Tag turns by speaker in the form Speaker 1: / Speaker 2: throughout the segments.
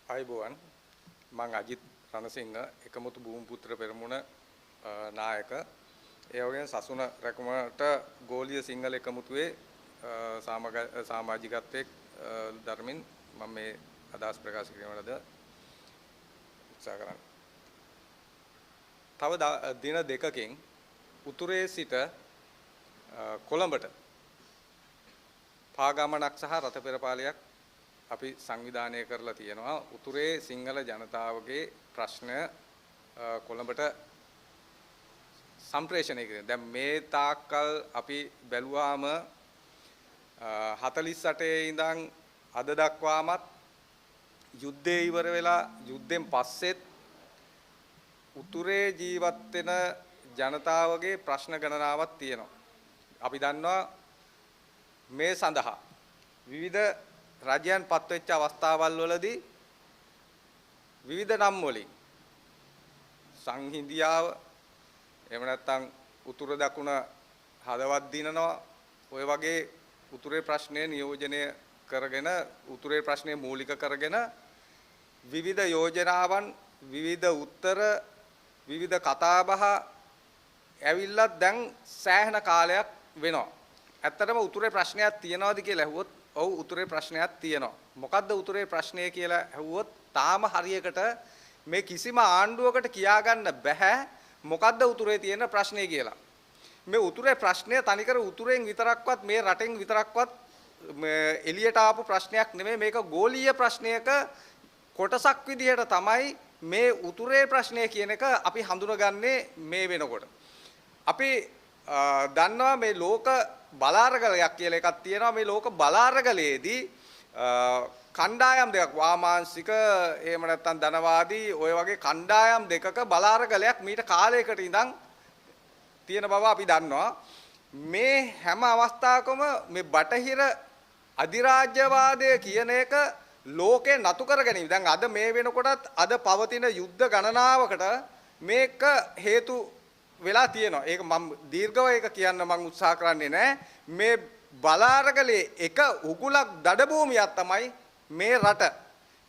Speaker 1: අයිබෝවන් මම අජිත් රණසිංහ එකමුතු භූමිපුත්‍ර පෙරමුණ නායක ඒ වගේම සසුන රැකුමට ගෝලීය සිංහල එකමුතුවේ සමාජිකත්වයේ ධර්මින් මම මේ අදහස් ප්‍රකාශ කිරීමටද උත්සාහ කරන්නේ. තව දින දෙකකින් උතුරේ සිට කොළඹට පාගමනක් සහ රථ පෙරපාලයක් අපි සංවිධානය කරලා තියෙනවා. උතුරේ සිංහල ජනතාවගේ ප්‍රශ්න කොළඹට සම්ප්‍රේෂණය කරන. දැන් මේ තාක්කල් අපි බැලුවාම 48 ඉඳන් අද දක්වාමත් යුද්ධය ඉවර වෙලා යුද්ධෙන් පස්සෙත් උතුරේ ජීවත් වෙන ජනතාවගේ ප්‍රශ්න ගණනාවක් තියෙනවා. අපි දන්නවා මේ සඳහා විවිධ රජයන් පත්වෙච්ච අවස්ථාවල් වලදී විවිධ නම් වලින් සංහිඳියාව එහෙම නැත්නම් උතුර දකුණ හදවත් දිනනවා ඔය වගේ උතුරේ ප්‍රශ්නය නියෝජනය කරගෙන උතුරේ ප්‍රශ්නය මූලික කරගෙන විවිධ යෝජනාවන් විවිධ උත්තර විවිධ කතාබහ ඇවිල්ලා දැන් සෑහෙන කාලයක් වෙනවා. ඇත්තටම උතුරේ ප්‍රශ්නයක් තියනවාද කියලා ඇහුවොත් ඔව් උතුරේ ප්‍රශ්නයක් තියෙනවා. මොකද්ද උතුරේ ප්‍රශ්නය කියලා ඇහුවොත් තාම හරියකට මේ කිසිම ආණ්ඩුවකට කියාගන්න බෑ මොකද්ද උතුරේ තියෙන ප්‍රශ්නේ කියලා. මේ උතුරේ ප්‍රශ්නය තනිකර උතුරෙන් විතරක්වත් මේ රටෙන් විතරක්වත් එළියට ආපු ප්‍රශ්නයක් නෙමෙයි මේක ගෝලීය ප්‍රශ්නයක කොටසක් විදිහට තමයි මේ උතුරේ ප්‍රශ්නය කියන එක අපි හඳුනගන්නේ මේ වෙනකොට. අපි දන්නවා මේ ලෝක බලාරගලයක් කියලා එකක් තියෙනවා. මේ ලෝක බලාරගලයේදී කණ්ඩායම් දෙකක් වාමාංශික එහෙම නැත්නම් ධනවාදී ඔය වගේ කණ්ඩායම් දෙකක බලාරගලයක් මීට කාලයකට ඉඳන් තියෙන බව අපි දන්නවා. මේ හැම අවස්ථාවකම මේ බටහිර අධිරාජ්‍යවාදය කියන එක ලෝකේ නතු කර ගැනීම. දැන් අද මේ වෙනකොටත් අද පවතින යුද්ධ ගණනාවකට මේක හේතු වෙලා තියෙනවා. ඒක මම දීර්ඝව ඒක කියන්න මම උත්සාහ කරන්නේ නැහැ. මේ බලාරගලේ එක උගුලක් දඩ භූමියක් තමයි මේ රට.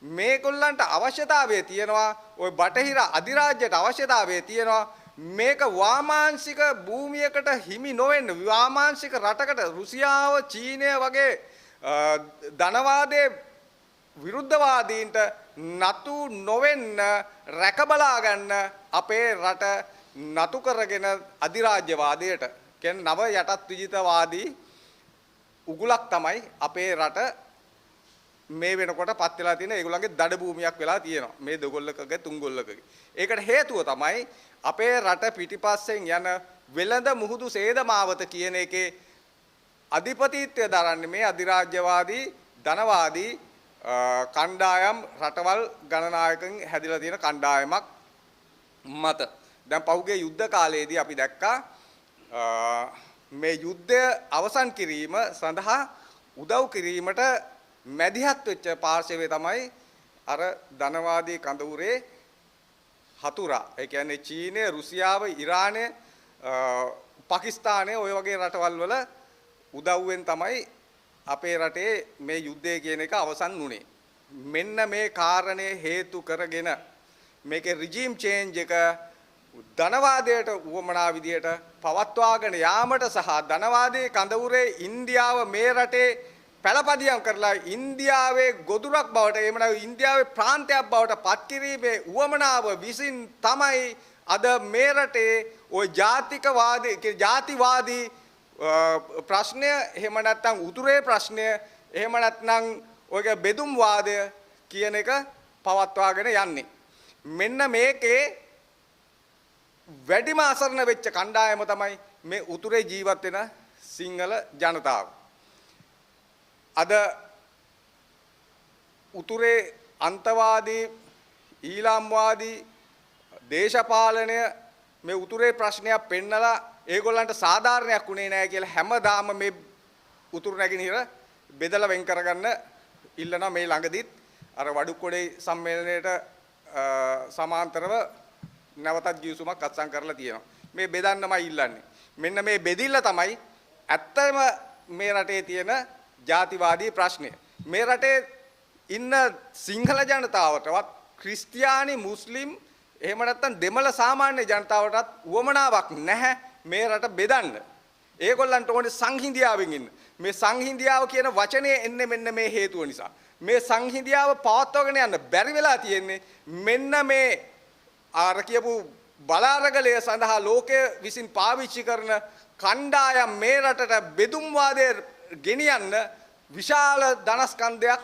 Speaker 1: මේගොල්ලන්ට අවශ්‍යතාවය තියෙනවා. ওই බටහිර අධිරාජ්‍යයට අවශ්‍යතාවය තියෙනවා. මේක වාමාංශික භූමියකට හිමි නොවෙන්න වාමාංශික රටකට රුසියාව චීනය වගේ ධනවාදයේ විරුද්ධවාදීන්ට නතු නොවෙන්න රැකබලා ගන්න අපේ රට නතු කරගෙන අධිරාජ්‍යවාදයට කියන්නේ නව යටත් විජිතවාදී උගුලක් තමයි අපේ රට මේ වෙනකොට පත් වෙලා තියෙන ඒගොල්ලන්ගේ දඩ භූමියක් වෙලා තියෙනවා මේ දෙගොල්ලකගේ තුන්ගොල්ලකගේ. ඒකට හේතුව තමයි අපේ රට පිටිපස්සෙන් යන වෙළඳ මුහුදු සේද මාවත කියන එකේ අධිපතිත්වය දරන්නේ මේ අධිරාජ්‍යවාදී ධනවාදී කණ්ඩායම් රටවල් ගණනායකකින් හැදිලා තියෙන කණ්ඩායමක් මත. දැන් පහුගිය යුද්ධ කාලයේදී අපි දැක්කා මේ යුද්ධය අවසන් කිරීම සඳහා උදව් කිරීමට මැදිහත් වෙච්ච පාර්ශවය තමයි අර ධනවාදී කඳවුරේ හතුරා. ඒ කියන්නේ චීනය, රුසියාව, ඉරානය, පාකිස්තානය ඔය වගේ රටවල් වල උදව්වෙන් තමයි අපේ රටේ මේ යුද්ධය කියන එක අවසන් වුණේ. මෙන්න මේ කාරණේ හේතු කරගෙන මේකේ රිජීම් චේන්ජ් එක ධනවාදයට උවමනා විදියට පවත්වාගෙන යාමට සහ ධනවාදී කඳවුරේ ඉන්දියාව මේ රටේ පළපදියම් කරලා ඉන්දියාවේ ගොදුරක් බවට එහෙම නැත්නම් ඉන්දියාවේ ප්‍රාන්තයක් බවට පත් කිරීමේ උවමනාව විසින් තමයි අද මේ රටේ ওই ජාතිවාදී ප්‍රශ්නය එහෙම නැත්නම් උතුරේ ප්‍රශ්නය එහෙම නැත්නම් ඔයගේ බෙදුම් වාදය කියන එක පවත්වාගෙන යන්නේ. මෙන්න මේකේ වැඩිම අසරණ වෙච්ච කණ්ඩායම තමයි මේ උතුරේ ජීවත් වෙන සිංහල ජනතාව. අද උතුරේ අන්තවාදී ඊළාම්වාදී දේශපාලනය මේ උතුරේ ප්‍රශ්නයක් පෙන්නලා ඒගොල්ලන්ට සාධාරණයක් උනේ නැහැ කියලා හැමදාම මේ උතුරු නැගෙනහිර බෙදලා වෙන් කරගන්න ඉල්ලනවා. මේ ළඟදිත් අර වඩුකොඩේ සම්මේලනයේට සමාන්තරව නැවතත් ගිවිසුමක් අත්සන් කරලා තියෙනවා. මේ බෙදන්නමයි ඉල්ලන්නේ. මෙන්න මේ බෙදිල්ල තමයි ඇත්තම මේ රටේ තියෙන ජාතිවාදී ප්‍රශ්නය. මේ රටේ ඉන්න සිංහල ජනතාවටවත් ක්‍රිස්තියානි මුස්ලිම් එහෙම නැත්නම් දෙමළ සාමාන්‍ය ජනතාවටත් උවමනාවක් නැහැ මේ රට බෙදන්න. ඒගොල්ලන්ට ඕනේ සංහිඳියාවෙන් ඉන්න. මේ සංහිඳියාව කියන වචනේ එන්නේ මෙන්න මේ හේතුව නිසා. මේ සංහිඳියාව පවත්වාගෙන යන්න බැරි වෙලා තියෙන්නේ මෙන්න මේ ආර කියපු බලාරගලය සඳහා ලෝකයේ විසින් පාවිච්චි කරන කණ්ඩායම් මේ රටට බෙදුම් වාදයේ ගෙනියන්න විශාල ධනස්කන්ධයක්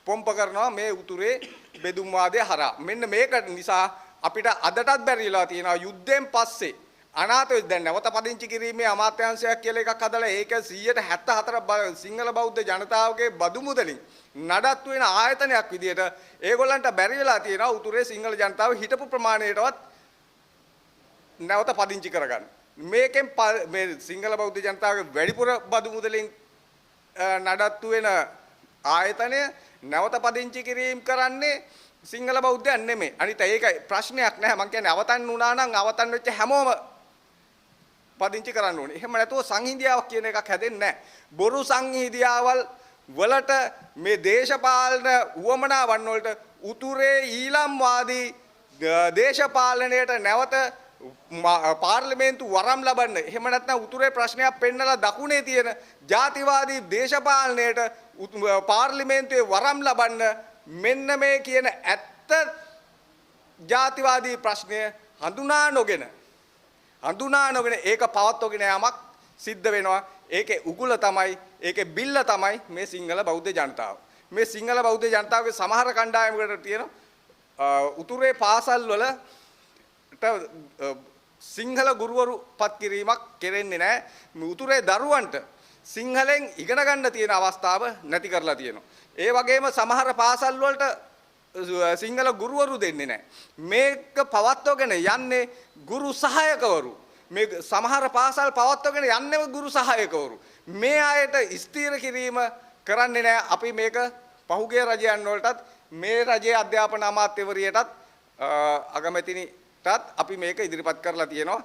Speaker 1: පොම්ප කරනවා මේ උතුරේ බෙදුම් වාදයේ හරහා. මෙන්න මේක නිසා අපිට අදටත් බැරිලා තියෙනවා යුද්ධයෙන් පස්සේ අනාථ දැන් නැවත පදිංචි කිරීමේ අමාත්‍යාංශයක් කියලා එකක් හදලා ඒක 174 සිංහල බෞද්ධ ජනතාවගේ බදු මුදලින් නඩත්තු වෙන ආයතනයක් විදියට ඒගොල්ලන්ට බැරි වෙලා තියෙනවා උතුරේ සිංහල ජනතාව හිටපු ප්‍රමාණයටවත් නැවත පදිංචි කරගන්න. මේකෙන් මේ සිංහල බෞද්ධ ජනතාවගේ වැඩිපුර බදු මුදලින් නඩත්තු වෙන ආයතනය නැවත පදිංචි කිරීම කරන්නේ සිංහල බෞද්ධයන් නෙමෙයි. අනිත් ඒක ප්‍රශ්නයක් නැහැ. මම කියන්නේ අවතන් වුණා නම් අවතන් වෙච්ච හැමෝම පදිංචි කරන්න ඕනේ. එහෙම නැතුව සංහිඳියාවක් කියන එකක් හැදෙන්නේ නැහැ. බොරු සංහිඳියාවල් වලට මේ දේශපාලන උවමනාවන් වලට උතුරේ ඊළම්වාදී දේශපාලනයට නැවත පාර්ලිමේන්තු වරම් ලබන්න. එහෙම නැත්නම් උතුරේ ප්‍රශ්නයක් පෙන්නලා දකුණේ තියෙන ජාතිවාදී දේශපාලනයට පාර්ලිමේන්තුවේ වරම් ලබන්න මෙන්න මේ කියන ඇත්ත ජාතිවාදී ප්‍රශ්නය හඳුනා නොගෙන ඒක පවත්වගෙන යාමක් සිද්ධ වෙනවා. ඒකේ උගුල තමයි ඒකේ බිල්ල තමයි මේ සිංහල බෞද්ධ ජනතාව. මේ සිංහල බෞද්ධ ජනතාවගේ සමහර කණ්ඩායමකට තියෙන උතුරේ පාසල් වලට සිංහල ගුරුවරු පත් කිරීමක් කෙරෙන්නේ නැහැ. උතුරේ දරුවන්ට සිංහලෙන් ඉගෙන ගන්න තියෙන අවස්ථාව නැති කරලා තියෙනවා. ඒ වගේම සමහර පාසල් වලට සිංහල ගුරුවරු දෙන්නේ නැහැ. මේක පවත්වගෙන යන්නේ ගුරු සහායකවරු. මේ සමහර පාසල් පවත්වගෙන යන්නේ ගුරු සහායකවරු. මේ අයට ස්ථීර කිරීම කරන්නේ නැහැ. අපි මේක පහුගිය රජයන් වලටත් මේ රජයේ අධ්‍යාපන අමාත්‍යවරියටත් අගමැතිනිටත් අපි මේක ඉදිරිපත් කරලා තියෙනවා.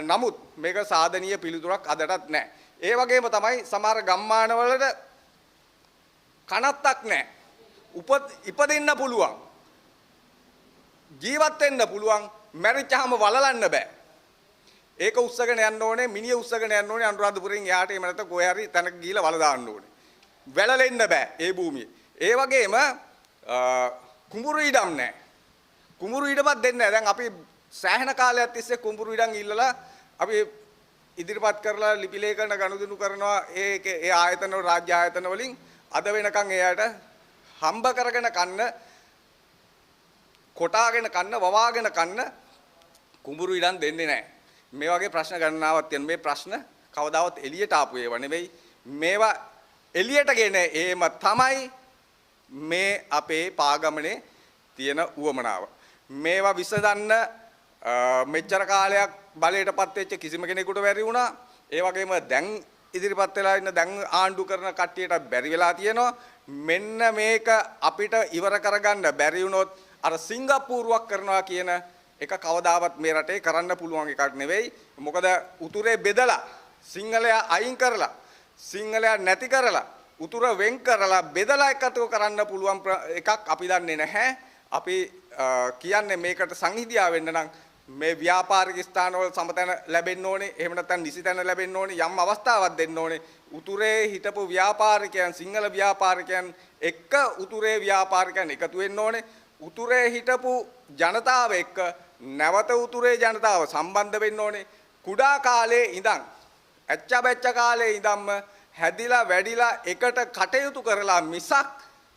Speaker 1: නමුත් මේක සාධනීය පිළිතුරක් අදටත් නැහැ. ඒ වගේම තමයි සමහර ගම්මානවලට කනත්තක් නැහැ. ඉපදෙන්න පුළුවන්. ජීවත් වෙන්න පුළුවන්. මැරිච්චාම වලලන්න බෑ. ඒක උස්සගෙන යන්න ඕනේ, මිනිහ උස්සගෙන යන්න ඕනේ අනුරාධපුරෙන් එහාට එහෙම නැත්නම් කොහේ හරි තැනක ගිහිලා වල දාන්න ඕනේ. වැළලෙන්න බෑ ඒ භූමියේ. ඒ වගේම කුඹුරු ඉඩම් නැහැ. කුඹුරු ඉඩමක් දෙන්නේ නැහැ. දැන් අපි සෑහෙන කාලයක් තිස්සේ කුඹුරු ඉඩම් ඉල්ලලා අපි ඉදිරිපත් කරලා ලිපි ලේඛන ගනුදෙනු කරනවා ඒ ආයතන වල රාජ්‍ය ආයතන වලින් අද වෙනකන් එයාට හම්බ කරගෙන කන්න කොටාගෙන කන්න වවාගෙන කන්න කුඹුරු ඉඩම් දෙන්නේ නැහැ. මේ වගේ ප්‍රශ්න ගණනාවක් තියෙන මේ ප්‍රශ්න කවදාවත් එළියට ආපු ඒවා නෙවෙයි. මේවා එළියට ගෙන ඒම තමයි මේ අපේ පාගමනේ තියෙන උවමනාව. මේවා විසඳන්න මෙච්චර කාලයක් බලයටපත් වෙච්ච කිසිම කෙනෙකුට බැරි වුණා. ඒ වගේම දැන් ඉදිරිපත් වෙලා ඉන්න දැන් ආණ්ඩු කරන කට්ටියට බැරි වෙලා තියෙනවා. මෙන්න මේක අපිට ඉවර කරගන්න බැරි වුණොත් අර සිංගප්පූරුවක් කරනවා කියන එක කවදාවත් මේ රටේ කරන්න පුළුවන් එකක් නෙවෙයි. මොකද උතුරේ බෙදලා සිංහලයා අයින් කරලා සිංහලයා නැති කරලා උතුර වෙන් කරලා බෙදලා එකතු කරන්න පුළුවන් එකක් අපි දන්නේ නැහැ. අපි කියන්නේ මේකට සංහිඳියා වෙන්න නම් මේ ව්‍යාපාරික ස්ථානවල සමතන ලැබෙන්න ඕනේ. එහෙම නැත්නම් නිසිතන ලැබෙන්න ඕනේ. යම් අවස්ථාවක් දෙන්න ඕනේ. උතුරේ හිටපු ව්‍යාපාරිකයන් සිංහල ව්‍යාපාරිකයන් එක්ක උතුරේ ව්‍යාපාරිකයන් එකතු වෙන්න ඕනේ. උතුරේ හිටපු ජනතාව එක්ක නැවත උතුරේ ජනතාව සම්බන්ධ වෙන්න ඕනේ. කුඩා කාලේ ඉඳන් ඇච්චබැච්ච කාලේ ඉඳන්ම හැදිලා වැඩිලා එකට කටයුතු කරලා මිසක්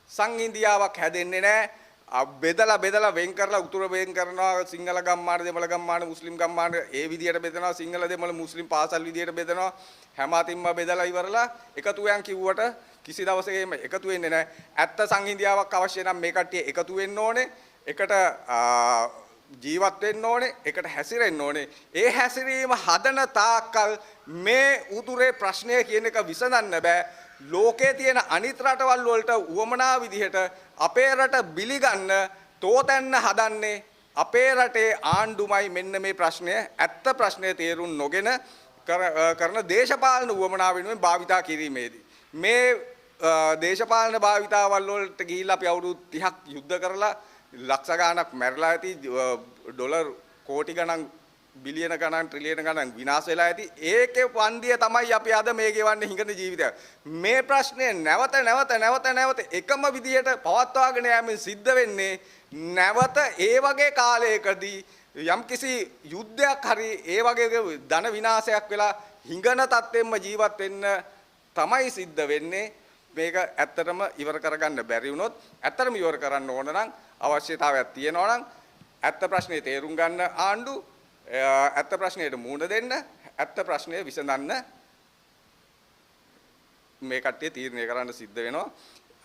Speaker 1: සංහිඳියාවක් හැදෙන්නේ නැහැ. බෙදලා වෙන් කරලා උතුර වෙන් කරනවා සිංහල ගම්මාන දෙමළ ගම්මාන මුස්ලිම් ගම්මාන ඒ විදියට බෙදනවා සිංහල දෙමළ මුස්ලිම් පාසල් විදියට බෙදනවා හැම අතින්ම බෙදලා ඉවරලා එකතු වෙන් කිව්වට කිසි දවසක එකතු වෙන්නේ නැහැ. ඇත්ත සංහිඳියාවක් අවශ්‍ය නම් මේ කට්ටිය එකතු වෙන්න ඕනේ. එකට ජීවත් වෙන්න ඕනේ. එකට හැසිරෙන්න ඕනේ. ඒ හැසිරීම හදන තාක්කල් මේ උතුරේ ප්‍රශ්නය කියන එක විසඳන්න බෑ. ලෝකයේ තියෙන අනිත් රටවල් වලට උවමනා විදිහට අපේ රට බිලිගන්න තෝතැන්න හදන්නේ අපේ රටේ ආණ්ඩුමයි. මෙන්න මේ ප්‍රශ්නය ඇත්ත ප්‍රශ්නය තේරුම් නොගෙන කරන දේශපාලන උවමනා වෙනුවෙන් භාවිතා කිරීමේදී මේ දේශපාලන භාවිතාවල් වලට ගිහිල්ලා අපි අවුරුදු 30ක් යුද්ධ කරලා ලක්ෂ ගණනක් මැරලා ඇති ඩොලර් කෝටි ගණන් බිලියන ගණන් ට්‍රිලියන ගණන් විනාශ වෙලා ඇති ඒකේ වන්දිය තමයි අපි අද මේ ගෙවන්නේ හිඟන ජීවිතය මේ ප්‍රශ්නේ නැවත එකම විදියට පවත්වාගෙන යෑමෙන් සිද්ධ වෙන්නේ නැවත ඒ වගේ කාලයකදී යම්කිසි යුද්ධයක් හරි ඒ වගේ ධන විනාශයක් වෙලා හිඟන තත්ත්වෙම ජීවත් වෙන්න තමයි සිද්ධ වෙන්නේ මේක ඇත්තටම ඉවර කරගන්න බැරි වුණොත් ඇත්තටම ඉවර කරන්න ඕන නම් අවශ්‍යතාවයක් තියෙනවා නම් ඇත්ත ප්‍රශ්නේ තේරුම් ගන්න ආණ්ඩු ඇත්ත ප්‍රශ්නයට මුහුණ දෙන්න ඇත්ත ප්‍රශ්නය විසඳන්න මේ කට්ටිය තීරණය කරන්න සිද්ධ වෙනවා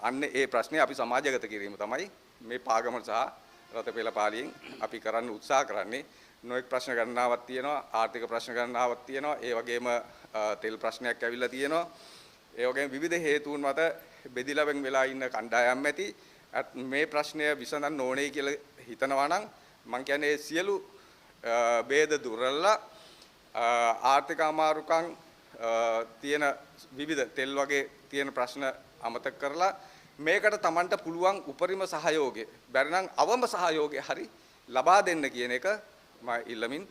Speaker 1: අන්න ඒ ප්‍රශ්නේ අපි සමාජගත කිරීම තමයි මේ පාගම සහ රටපෙළපාලියෙන් අපි කරන්න උත්සාහ කරන්නේ නොඑක් ප්‍රශ්න ගණනාවක් තියෙනවා ආර්ථික ප්‍රශ්න ගණනාවක් තියෙනවා ඒ වගේම තෙල් ප්‍රශ්නයක් ඇවිල්ලා තියෙනවා ඒ වගේම විවිධ හේතුන් මත බෙදිලා වෙලා ඉන්න කණ්ඩායම් ඇති මේ ප්‍රශ්නය විසඳන්න ඕනේ කියලා හිතනවා නම් මම කියන්නේ සියලු ભેද දුරලා ආර්ථික අමාරුකම් තියෙන විවිධ තෙල් වගේ තියෙන ප්‍රශ්න අමතක කරලා මේකට Tamanට පුළුවන් උපරිම සහයෝගය බැරි නම් අවම සහයෝගය හරි ලබා දෙන්න කියන එක මම ඉල්ලමින්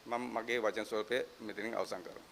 Speaker 1: මම මගේ වචන ස්වල්පය මෙතනින් අවසන් කරනවා